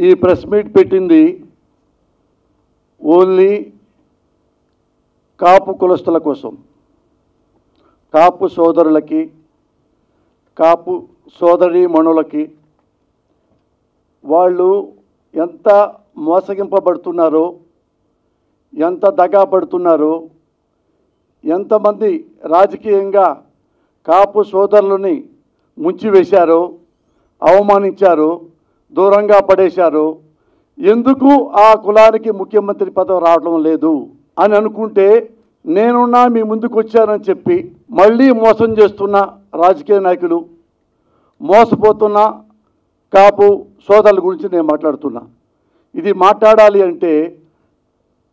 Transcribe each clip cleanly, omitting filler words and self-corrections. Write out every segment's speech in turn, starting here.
ఈ press meet పెట్టింది only కాపు కులస్తుల కోసం, కాపు సోదరులకి, కాపు సోదరీమణులకి వాళ్ళు ఎంత మోసగింపబడుతున్నారో, ఎంత దగా పడుతున్నారో, ఎంతమంది రాజకీయంగా కాపు సోదరులని ముంచివేశారో, అవమానించారో, దూరంగా పడేశారో, ఎందుకు ఆ కులానికి ముఖ్యమంత్రి పదవి రావడం లేదు అని అనుకుంటే నేనున్నా మీ ముందుకు వచ్చానని చెప్పి మళ్ళీ మోసం చేస్తున్న రాజకీయ నాయకులు, మోసపోతున్న కాపు సోదరుల గురించి నేను మాట్లాడుతున్నా. ఇది మాట్లాడాలి అంటే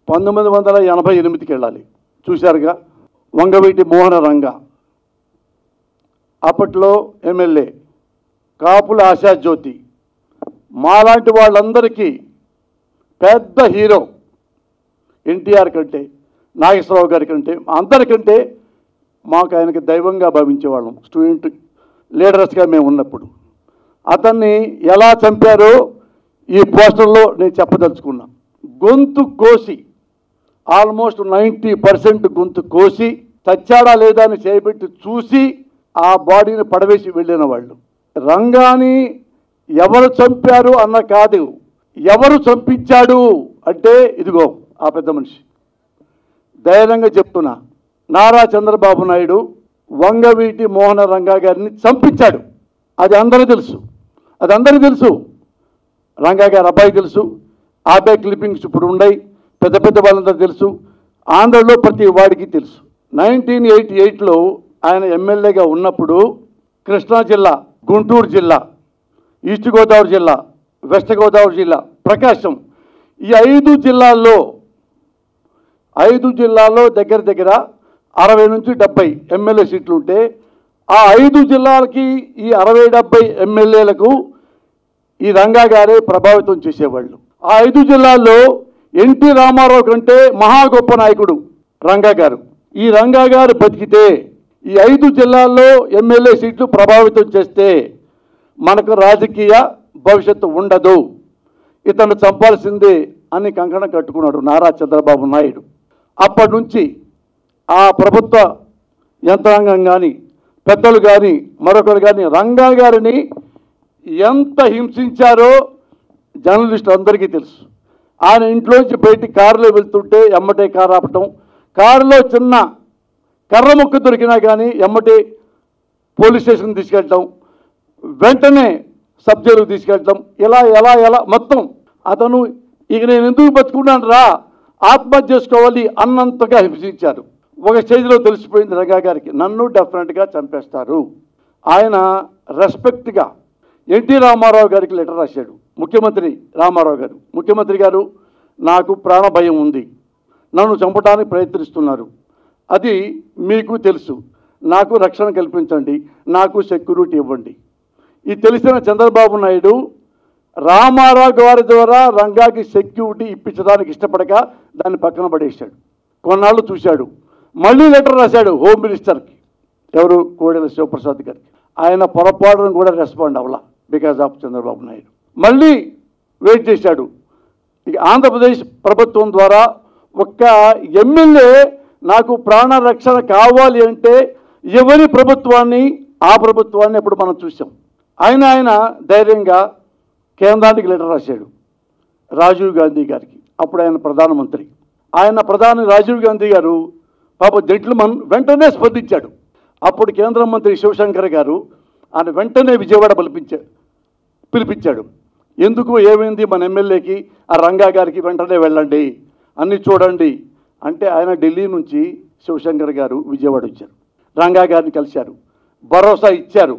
1988కి వెళ్ళాలి. చూశారుగా వంగవీటి మోహన రంగ, అప్పట్లో ఎమ్మెల్యే, కాపుల ఆశాజ్యోతి, మాలాంటి వాళ్ళందరికీ పెద్ద హీరో. ఎన్టీఆర్ కంటే, నాగేశ్వరరావు గారి కంటే, అందరికంటే మాకు ఆయనకి దైవంగా భావించేవాళ్ళం స్టూడెంట్ లీడర్స్గా మేము ఉన్నప్పుడు. అతన్ని ఎలా చంపారో ఈ పోస్టర్లో నేను చెప్పదలుచుకున్నా. గొంతు కోసి, ఆల్మోస్ట్ 90% గొంతు కోసి చచ్చాడా లేదా అని చేయబెట్టి చూసి ఆ బాడీని పడవేసి వెళ్ళిన వాళ్ళు. రంగాని ఎవరు చంపారు అన్న కాదు, ఎవరు చంపించాడు అంటే ఇదిగో ఆ పెద్ద మనిషి. ధైర్యంగా చెప్తున్నా, నారా చంద్రబాబు నాయుడు వంగవీటి మోహన రంగా గారిని చంపించాడు. అది అందరికీ తెలుసు, అది అందరికీ తెలుసు. రంగా గారి అబ్బాయి తెలుసు, ఆ అబ్బాయి క్లిప్పింగ్స్ ఇప్పుడు ఉన్నాయి, పెద్ద పెద్ద వాళ్ళందరూ తెలుసు, ఆంధ్రలో ప్రతి వాడికి తెలుసు. 1988లో ఆయన ఎమ్మెల్యేగా ఉన్నప్పుడు కృష్ణా జిల్లా, గుంటూరు జిల్లా, ఈస్ట్ గోదావరి జిల్లా, వెస్ట్ గోదావరి జిల్లా, ప్రకాశం, ఈ 5 జిల్లాల్లో దగ్గర దగ్గర 60 నుంచి 70 ఎమ్మెల్యే సీట్లు ఉంటే ఆ 5 జిల్లాలకి ఈ 60-70 ఎమ్మెల్యేలకు ఈ రంగా గారే ప్రభావితం చేసేవాళ్ళు. ఆ 5 జిల్లాల్లో ఎన్టీ రామారావు కంటే మహా గొప్ప నాయకుడు రంగా గారు. ఈ రంగా గారు బతికితే ఈ 5 జిల్లాల్లో ఎమ్మెల్యే సీట్లు ప్రభావితం చేస్తే మనకు రాజకీయ భవిష్యత్తు ఉండదు, ఇతను చంపాల్సిందే అని కంకణం కట్టుకున్నాడు నారా చంద్రబాబు నాయుడు. అప్పటి నుంచి ఆ ప్రభుత్వ యంత్రాంగం కానీ, పెద్దలు కానీ, మరొకరు కానీ రంగా గారిని ఎంత హింసించారో జర్నలిస్టులు అందరికీ తెలుసు. ఆయన ఇంట్లోంచి బయటికి కారులో వెళ్తుంటే ఎమ్మటే కారు ఆపటం, కారులో చిన్న కర్ర ముక్క దొరికినా కానీ ఎమ్మటే పోలీస్ స్టేషన్ తీసుకెళ్ళటం, వెంటనే సబ్ జైలుకు తీసుకెళ్ళటం, ఎలా మొత్తం అతను ఇక నేను ఎందుకు బతుకున్నాను రా, ఆత్మహత్య చేసుకోవాలి అన్నంతగా హింసించారు. ఒక స్టేజ్లో తెలిసిపోయింది రంగా గారికి, నన్ను డెఫినెట్గా చంపేస్తారు. ఆయన రెస్పెక్ట్గా ఎన్టీ రామారావు గారికి లెటర్ రాశాడు. ముఖ్యమంత్రి రామారావు గారు, ముఖ్యమంత్రి గారు నాకు ప్రాణ భయం ఉంది, నన్ను చంపడానికి ప్రయత్నిస్తున్నారు, అది మీకు తెలుసు, నాకు రక్షణ కల్పించండి, నాకు సెక్యూరిటీ ఇవ్వండి. ఇది తెలిసిన చంద్రబాబు నాయుడు రామారావు గారి ద్వారా రంగాకి సెక్యూరిటీ ఇప్పించడానికి ఇష్టపడక దాన్ని పక్కన పడేశాడు. కొన్నాళ్ళు చూశాడు, మళ్ళీ లెటర్ రాశాడు హోమ్ మినిస్టర్కి, ఎవరు, కోడెల శివప్రసాద్ గారికి. ఆయన పొరపాటును కూడా రెస్పాండ్ అవ్వాల బికాజ్ ఆఫ్ చంద్రబాబు నాయుడు. మళ్ళీ వెయిట్ చేశాడు. ఇక ఆంధ్రప్రదేశ్ ప్రభుత్వం ద్వారా ఒక్క ఎమ్మెల్యే నాకు ప్రాణ రక్షణ కావాలి అంటే ఎవరి ప్రభుత్వాన్ని, ఆ ప్రభుత్వాన్ని ఎప్పుడు మనం చూసాం. ఆయన ధైర్యంగా కేంద్రానికి లెటర్ రాశాడు రాజీవ్ గాంధీ గారికి. అప్పుడు ఆయన ప్రధానమంత్రి. ప్రధాని రాజీవ్ గాంధీ గారు పాప జెంట్లమన్ వెంటనే స్పందించాడు. అప్పుడు కేంద్ర మంత్రి శివశంకర్ గారు ఆయన వెంటనే విజయవాడ పిలిపించాడు. ఎందుకు, ఏమైంది, మన ఎమ్మెల్యేకి ఆ రంగా గారికి వెంటనే వెళ్ళండి, అన్నీ చూడండి అంటే ఆయన ఢిల్లీ నుంచి శివశంకర్ గారు విజయవాడ వచ్చారు, రంగా గారిని కలిశారు, భరోసా ఇచ్చారు,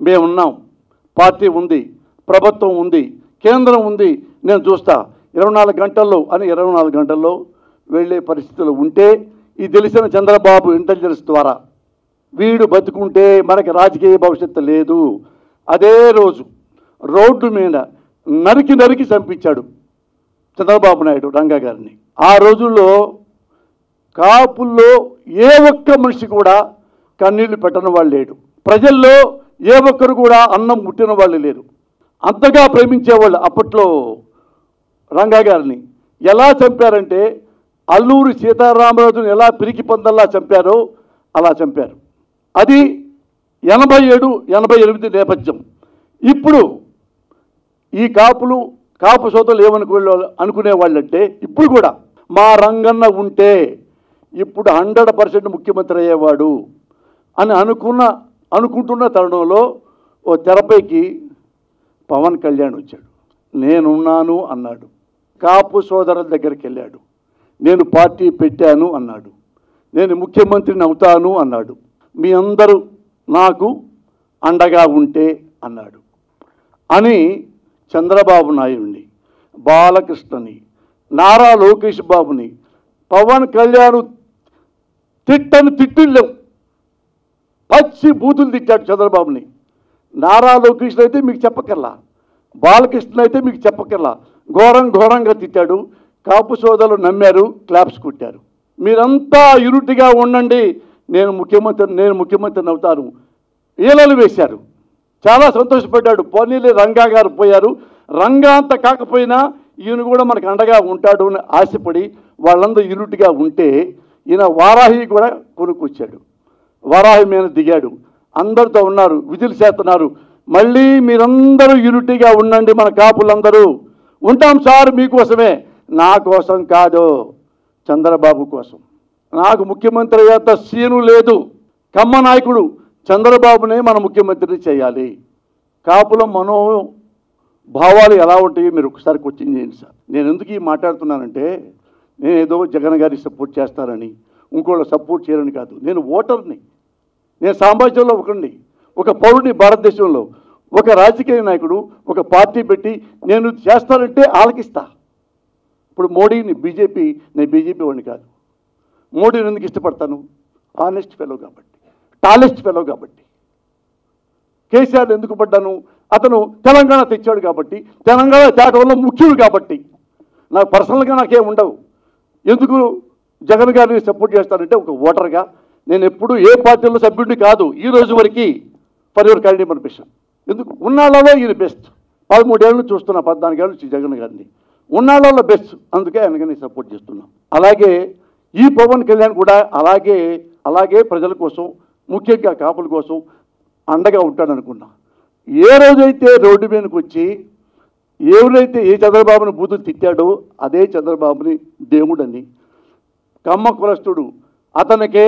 మేమున్నాం, పార్టీ ఉంది, ప్రభుత్వం ఉంది, కేంద్రం ఉంది, నేను చూస్తా 24 గంటల్లో అని 24 గంటల్లో వెళ్ళే పరిస్థితులు ఉంటే ఇది తెలిసిన చంద్రబాబు ఇంటెలిజెన్స్ ద్వారా వీడు బతుకుంటే మనకి రాజకీయ భవిష్యత్తు లేదు. అదే రోజు రోడ్డు మీద నరికి చంపించాడు చంద్రబాబు నాయుడు రంగా గారిని. ఆ రోజుల్లో కాపుల్లో ఏ ఒక్క మనిషి కూడా కన్నీళ్లు పెట్టని వాళ్ళు లేడు, ప్రజల్లో ఏ ఒక్కరు కూడా అన్నం ముట్టిన వాళ్ళు లేరు. అంతగా ప్రేమించేవాళ్ళు అప్పట్లో రంగా గారిని ఎలా చంపారంటే అల్లూరి సీతారామరాజుని ఎలా పిరికి పందల్లా చంపారో అలా చంపారు. అది 87, 88 నేపథ్యం. ఇప్పుడు ఈ కాపు సోదరులు అనుకునేవాళ్ళంటే ఇప్పుడు కూడా మా రంగన్న ఉంటే ఇప్పుడు 100% ముఖ్యమంత్రి అయ్యేవాడు అని అనుకుంటున్న తరుణంలో ఓ తెరపైకి పవన్ కళ్యాణ్ వచ్చాడు. నేనున్నాను అన్నాడు. కాపు సోదరుల దగ్గరికి వెళ్ళాడు. నేను పార్టీ పెట్టాను అన్నాడు. నేను ముఖ్యమంత్రిని అవుతాను అన్నాడు. మీ అందరూ నాకు అండగా ఉంటే అన్నాడు అని చంద్రబాబు నాయుడిని, బాలకృష్ణని, నారా లోకేష్ బాబుని, పవన్ కళ్యాణ్ తిట్టిలేవు, పచ్చి బూతులు తిట్టాడు చంద్రబాబుని. నారా లోకేష్ అయితే మీకు చెప్పకర్లా, బాలకృష్ణ అయితే మీకు చెప్పకర్లా, ఘోరంగా తిట్టాడు. కాపు సోదరులు నమ్మారు, క్లాప్స్ కొట్టారు. మీరంతా యూనిట్గా ఉండండి, నేను ముఖ్యమంత్రిని అవుతాను ఈలలు వేశారు. చాలా సంతోషపడ్డాడు. పోనీలే రంగా గారు పోయారు, రంగా అంత కాకపోయినా ఈయన కూడా మనకు అండగా ఉంటాడు అని ఆశపడి వాళ్ళందరూ యూనిట్గా ఉంటే ఈయన వారాహి కూడా కొనుక్కొచ్చాడు. వారాహి మీద దిగాడు. అందరితో ఉన్నారు, విధులు చేస్తున్నారు. మళ్ళీ మీరందరూ యూనిటీగా ఉండండి, మన కాపులందరూ ఉంటాం సార్ మీకోసమే, నా కోసం కాదు, చంద్రబాబు కోసం. నాకు ముఖ్యమంత్రి అయ్యేంత సీను లేదు. కమ్మ నాయకుడు చంద్రబాబునే మన ముఖ్యమంత్రిని చేయాలి. కాపుల మనోభావాలు ఎలా ఉంటాయో మీరు ఒకసారి క్వశ్చన్ చేయండి సార్. నేను ఎందుకు ఈ మాట్లాడుతున్నానంటే నేను ఏదో జగన్ గారి సపోర్ట్ చేస్తారని ఇంకోళ్ళు సపోర్ట్ చేయరని కాదు. నేను ఓటర్ని, నేను సామాజికంలో ఒకరిని, ఒక పౌరుని, భారతదేశంలో ఒక రాజకీయ నాయకుడు ఒక పార్టీ పెట్టి నేను చేస్తానంటే ఆలకిస్తా. ఇప్పుడు మోడీని నేను బీజేపీ వాడిని కాదు. మోడీని ఎందుకు ఇష్టపడతాను? ఆనెస్ట్ ఫెలో కాబట్టి, టాలెస్ట్ ఫెలో కాబట్టి. కేసీఆర్ ఎందుకు పడ్డాను? అతను తెలంగాణ తెచ్చాడు కాబట్టి, తెలంగాణ తేటంలో ముఖ్యుడు కాబట్టి. నాకు పర్సనల్గా నాకేం ఉండవు. ఎందుకు జగన్ గారిని సపోర్ట్ చేస్తానంటే ఒక ఓటర్గా నేను ఎప్పుడు ఏ పార్టీలో సభ్యుడిని కాదు ఈ రోజు వరకు. For your kind information. ఎందుకు ఉన్నాళ్ళలో ఈయన బెస్ట్. 13 ఏళ్ళు చూస్తున్నా, 14 ఏళ్ళు నుంచి జగన్ గారిని. ఉన్నాళ్ళలో బెస్ట్, అందుకే ఆయనకి సపోర్ట్ చేస్తున్నాం. అలాగే ఈ పవన్ కళ్యాణ్ కూడా అలాగే ప్రజల కోసం, ముఖ్యంగా కాపుల కోసం అండగా ఉంటాడనుకున్నా. ఏ రోజైతే రోడ్డు మీదకి వచ్చి ఎవరైతే ఏ చంద్రబాబుని బూతులు తిట్టాడో అదే చంద్రబాబుని దేవుడని, కమ్మ కులస్తుడు, అతనికే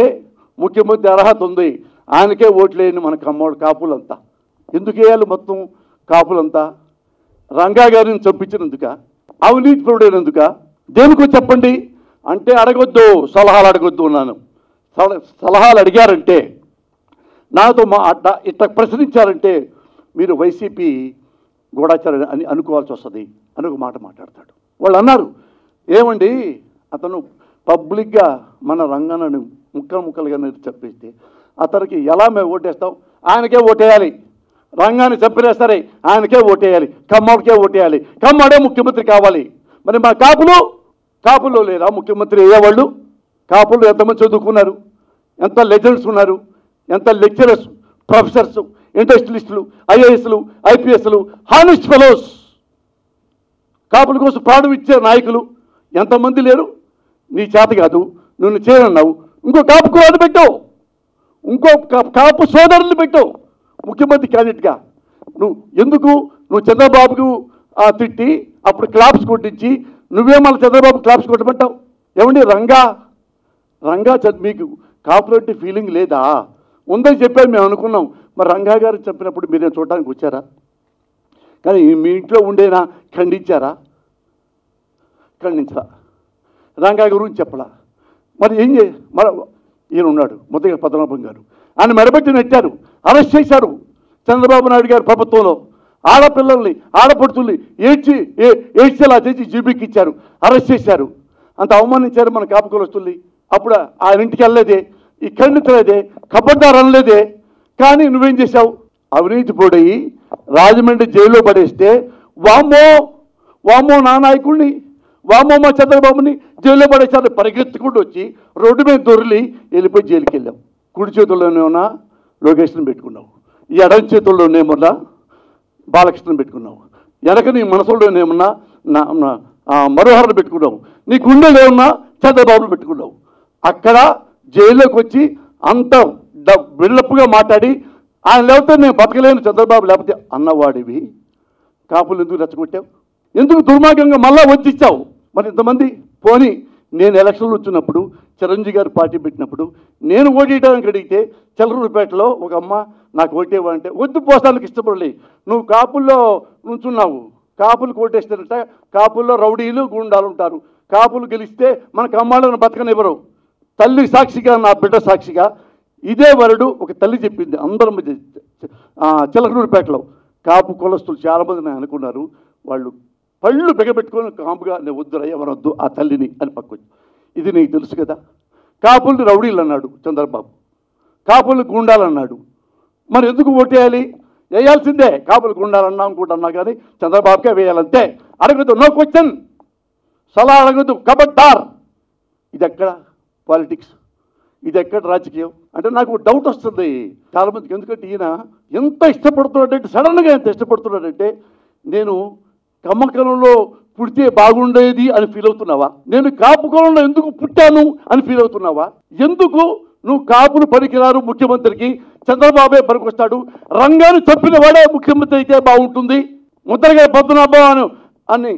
ముఖ్యమంత్రి అర్హత ఉంది, ఆయనకే ఓట్లేని మన కాపులంతా. ఎందుకు వేయాలి మొత్తం కాపులంతా? రంగా గారిని చంపించినందుక? అవినీతి పరుడైనందుక? దేనికో చెప్పండి అంటే అడగొద్దు, సలహాలు అడగొద్దు అన్నాను. సలహాలు అడిగారంటే, నాతో ఇట్లా ప్రశ్నించారంటే మీరు వైసీపీ గూఢాచారం అని అనుకోవాల్సి వస్తుంది అని ఒక మాట మాట్లాడతాడు. వాళ్ళు అన్నారు, ఏమండి అతను పబ్లిక్గా మన రంగాన్ని ముక్కలుగా చెప్పేస్తే అతనికి ఎలా మేము ఓటేస్తాం? ఆయనకే ఓటేయాలి. రంగాన్ని చంపినా సరే ఆయనకే ఓటేయాలి, కమ్మడికే ఓటేయాలి, కమ్మడే ముఖ్యమంత్రి కావాలి. మరి మా కాపులో లేరా ముఖ్యమంత్రి అయ్యేవాళ్ళు? కాపులు ఎంతమంది చదువుకున్నారు, ఎంత లెజెండ్స్ ఉన్నారు, ఎంత లెక్చరర్స్, ప్రొఫెసర్స్, ఇండస్ట్రియలిస్టులు, ఐఏఎస్లు, ఐపీఎస్లు, హానెస్ట్ ఫెలోస్, కాపుల కోసం ప్రాణం ఇచ్చే నాయకులు ఎంతమంది లేరు? నీ చేత కాదు, నువ్వు చేయనన్నావు, ఇంకో కాపు కులాన్ని పెట్టావు, ఇంకో కాపు సోదరుల్ని పెట్టావు ముఖ్యమంత్రి క్యాండిడేట్గా. నువ్వు చంద్రబాబుకు తిట్టి అప్పుడు క్లాప్స్ కొట్టించి నువ్వే మళ్ళీ చంద్రబాబు క్లాప్స్ కొట్టమంటావు? ఏమండి రంగా మీకు కాపులంటే ఫీలింగ్ లేదా? ఉందని చెప్పారు, మేము అనుకున్నాం. మరి రంగా గారు చెప్పినప్పుడు మీరేం చూడటానికి వచ్చారా? కానీ మీ ఇంట్లో ఉండేనా ఖండించారా? ఖండించరా? రంగా గురించి చెప్పలా. మరి మరి ఈయన ఉన్నాడు ముద్దగ పద్మనాభం గారు, ఆయన మెడబెట్టి నెట్టారు, అరెస్ట్ చేశారు చంద్రబాబు నాయుడు గారు ప్రభుత్వంలో. ఆడపిల్లల్ని, ఆడపడుతుల్ని ఏడ్చేలా చేసి జీబీకి ఇచ్చారు, అరెస్ట్ చేశారు, అంత అవమానించారు మన కాపు కులస్తుల్ని. అప్పుడు ఆయన ఇంటికి వెళ్ళలేదే, ఈ ఖండించలేదే, ఖబర్దార్ అనలేదే. కానీ నువ్వేం చేశావు? అవినీతి పోడయి రాజమండ్రి జైల్లో పడేస్తే వామ్మో నా నాయకుడిని, వామ్మో మా చంద్రబాబుని జైల్లో పడేసారు పరిగెత్తుకుంటూ వచ్చి రోడ్డు మీద దొరికి వెళ్ళిపోయి జైలుకి వెళ్ళాం. కుడి చేతుల్లోనేమన్నా లోకేష్ని పెట్టుకున్నావు, ఈ ఎడమ చేతుల్లోనేమన్నా బాలకృష్ణని పెట్టుకున్నావు, వెనక నీ మనసులోనేమన్నా మనోహర్ని పెట్టుకున్నావు, నీ గుండెలు ఏమన్నా చంద్రబాబును పెట్టుకున్నావు. అక్కడ జైల్లోకి వచ్చి అంత బిల్డప్గా మాట్లాడి ఆయన లేకపోతే నేను బతకలేను చంద్రబాబు లేకపోతే అన్నవాడివి కాపులు ఎందుకు రెచ్చగొట్టావు? ఎందుకు దుర్మార్గంగా మళ్ళా వచ్చిచ్చావు? మరి ఇంతమంది పోనీ నేను ఎలక్షన్లు వచ్చినప్పుడు చిరంజీవి గారు పార్టీ పెట్టినప్పుడు నేను ఓటేయడానికి అడిగితే చలరూరుపేటలో ఒక అమ్మ నాకు ఓటేవంటే వద్దు, పోస్తానికి ఇష్టపడలే. నువ్వు కాపుల్లో నుంచున్నావు, కాపులు ఓటేస్తారంట, కాపుల్లో రౌడీలు గుండాలు ఉంటారు, కాపులు గెలిస్తే మన కమ్మాళ్ళను బతకనివ్వరు. తల్లి సాక్షిగా, నా బిడ్డ సాక్షిగా ఇదే వరుడు ఒక తల్లి చెప్పింది అందరం చిలకలూరుపేటలో. కాపు కులస్తులు చాలామంది నేను అనుకున్నారు, వాళ్ళు పళ్ళు బిగబెట్టుకొని కాపుగా నేను వద్దురా ఎవరొద్దు ఆ తల్లిని అని పక్కొచ్చి. ఇది నీకు తెలుసు కదా. కాపుల్ని రౌడీలు అన్నాడు చంద్రబాబు, కాపులు గుండాలన్నాడు. మరి ఎందుకు ఓటేయాలి? వేయాల్సిందే, కాపులు గుండాలన్నా అనుకుంటున్నా కానీ చంద్రబాబుకే వేయాలంతే. అడగదు, నో క్వశ్చన్, సలహా అడగదు, కబడ్డార్. ఇది ఎక్కడ పాలిటిక్స్, ఇది ఎక్కడ రాజకీయం అంటే నాకు డౌట్ వస్తుంది చాలామందికి. ఎందుకంటే ఈయన ఎంత ఇష్టపడుతున్నాడంటే, సడన్గా ఎంత ఇష్టపడుతున్నాడంటే, నేను కమ్మకలంలో పుడితే బాగుండేది అని ఫీల్ అవుతున్నావా? నేను కాపు కులంలో ఎందుకు పుట్టాను అని ఫీల్ అవుతున్నావా? ఎందుకు నువ్వు కాపులు పనికిరారు, ముఖ్యమంత్రికి చంద్రబాబే పనికొస్తాడు, రంగాన్ని చంపిన వాడే ముఖ్యమంత్రి అయితే బాగుంటుంది, ముద్రగా పద్మనాభం అని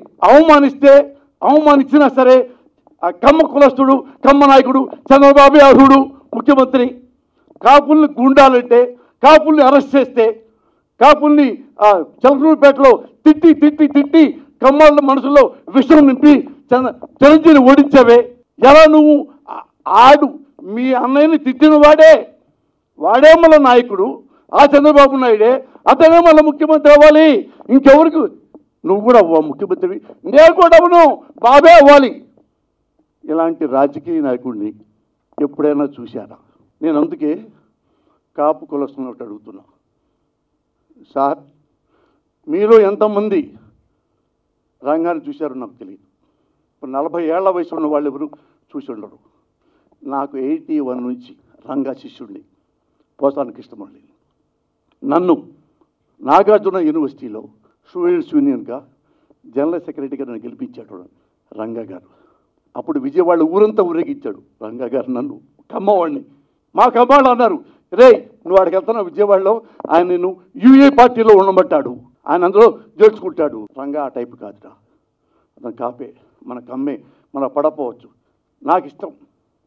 అవమానించినా సరే ఆ కమ్మ కులస్తుడు, కమ్మ నాయకుడు చంద్రబాబే అర్హుడు ముఖ్యమంత్రి. కాపుల్ని గుండాలంటే, కాపుల్ని అరెస్ట్ చేస్తే, కాపుల్ని చంద్రూరుపేటలో తిట్టి తిట్టి తిట్టి కమ్మాళ్ళ మనసులో విషం నింపి చిరంజీవిని ఓడించావే. ఎలా నువ్వు మీ అన్నయ్యని తిట్టిన వాడే మళ్ళీ నాయకుడు, ఆ చంద్రబాబు నాయుడే, అతనే మళ్ళీ ముఖ్యమంత్రి అవ్వాలి. ఇంకెవరికి? నువ్వు కూడా అవ్వ ముఖ్యమంత్రి, నేను కూడా అవును, బాబే అవ్వాలి. ఇలాంటి రాజకీయ నాయకుడిని ఎప్పుడైనా చూశారా? నేను అందుకే కాపు కులస్తున్నట్టు అడుగుతున్నా, సార్ మీలో ఎంతమంది రంగాన్ని చూశారో నాకు తెలియదు. ఇప్పుడు 40 ఏళ్ల వయసు ఉన్న వాళ్ళు ఎవరు చూసి ఉండరు. నాకు 81 నుంచి రంగా శిష్యుడిని, పోసానికి ఇష్టపడలేదు. నన్ను నాగార్జున యూనివర్సిటీలో స్టూడెంట్స్ యూనియన్గా జనరల్ సెక్రటరీగా నన్ను గెలిపించాడు రంగా గారు. అప్పుడు విజయవాడ ఊరంతా ఊరేగించాడు రంగా గారు నన్ను, కమ్మవాడిని. మా కమ్మవాళ్ళు అన్నారు, రే నువ్వు వాడికి వెళ్తున్నావు విజయవాడలో, ఆయన నేను యూఏ పార్టీలో ఉండమంటాడు, ఆయన అందులో చేర్చుకుంటాడు. రంగా ఆ టైపు కాదురా, అతను కాపే, మన కమ్మే, మన పడపోవచ్చు. నాకు ఇష్టం.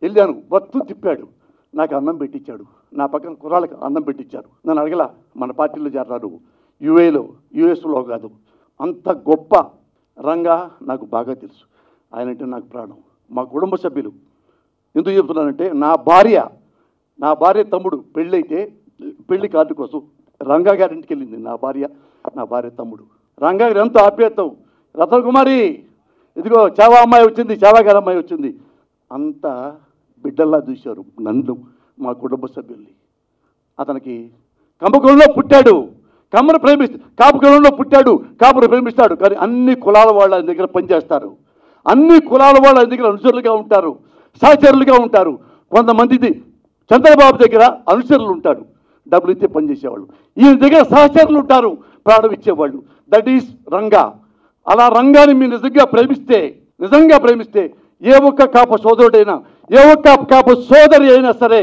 వెళ్ళాను, బత్తు తిప్పాడు, నాకు అన్నం పెట్టించాడు, నా పక్కన కుర్రాళ్ళకి అన్నం పెట్టించారు. నన్ను అడగలా మన పార్టీలో చేరారు, యుఎస్లో కాదు. అంత గొప్ప రంగా నాకు బాగా తెలుసు. ఆయన అంటే నాకు ప్రాణం. మా కుటుంబ సభ్యులు ఎందుకు చెప్తున్నానంటే, నా భార్య తమ్ముడు పెళ్ళైతే పెళ్లి కార్డు కోసం రంగా గారింటికి వెళ్ళింది నా భార్య తమ్ముడు. రంగా గారు ఎంతో ఆప్యాయతం, రతన్ కుమారి ఇదిగో చావా అమ్మాయి వచ్చింది, చావా గారి అమ్మాయి వచ్చింది, అంత బిడ్డల్లా చూశారు నన్ను, మా కుటుంబ సభ్యుల్ని. అతనికి కమ్మకులంలో పుట్టాడు, కాపుకులంలో పుట్టాడు, కాపును ప్రేమిస్తాడు. కానీ అన్ని కులాల వాళ్ళ దగ్గర పనిచేస్తారు, అన్ని కులాల వాళ్ళ దగ్గర అనుచరులుగా ఉంటారు, సహచరులుగా ఉంటారు. కొంతమంది చంద్రబాబు దగ్గర అనుచరులు ఉంటారు, డబ్బులు ఇస్తే పనిచేసేవాళ్ళు. ఈయన దగ్గర సహచరులు ఉంటారు, ప్రాణం ఇచ్చేవాళ్ళు. That is Ranga. అలా రంగాన్ని మీరు నిజంగా ప్రేమిస్తే ఏ ఒక్క కాపు సోదరుడైనా, ఏ ఒక్క కాపు సోదరి అయినా సరే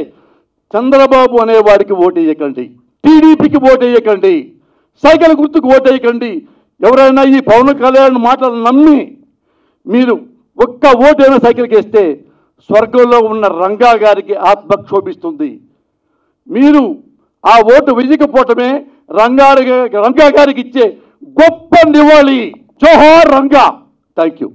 చంద్రబాబు అనేవాడికి ఓటేయకండి, టీడీపీకి ఓటేయకండి, సైకిల్ గుర్తుకు ఓటేయకండి. ఎవరైనా ఈ పవన్ కళ్యాణ్ మాటలు నమ్మి మీరు ఒక్క ఓటైనా సైకిల్కి వేస్తే స్వర్గంలో ఉన్న రంగా గారికి ఆత్మ క్షోభిస్తుంది. మీరు ఆ ఓటు వెయ్యకపోవటమే రంగా గారికి ఇచ్చే గొప్ప నివాళి. జోహార్ రంగా. Thank you.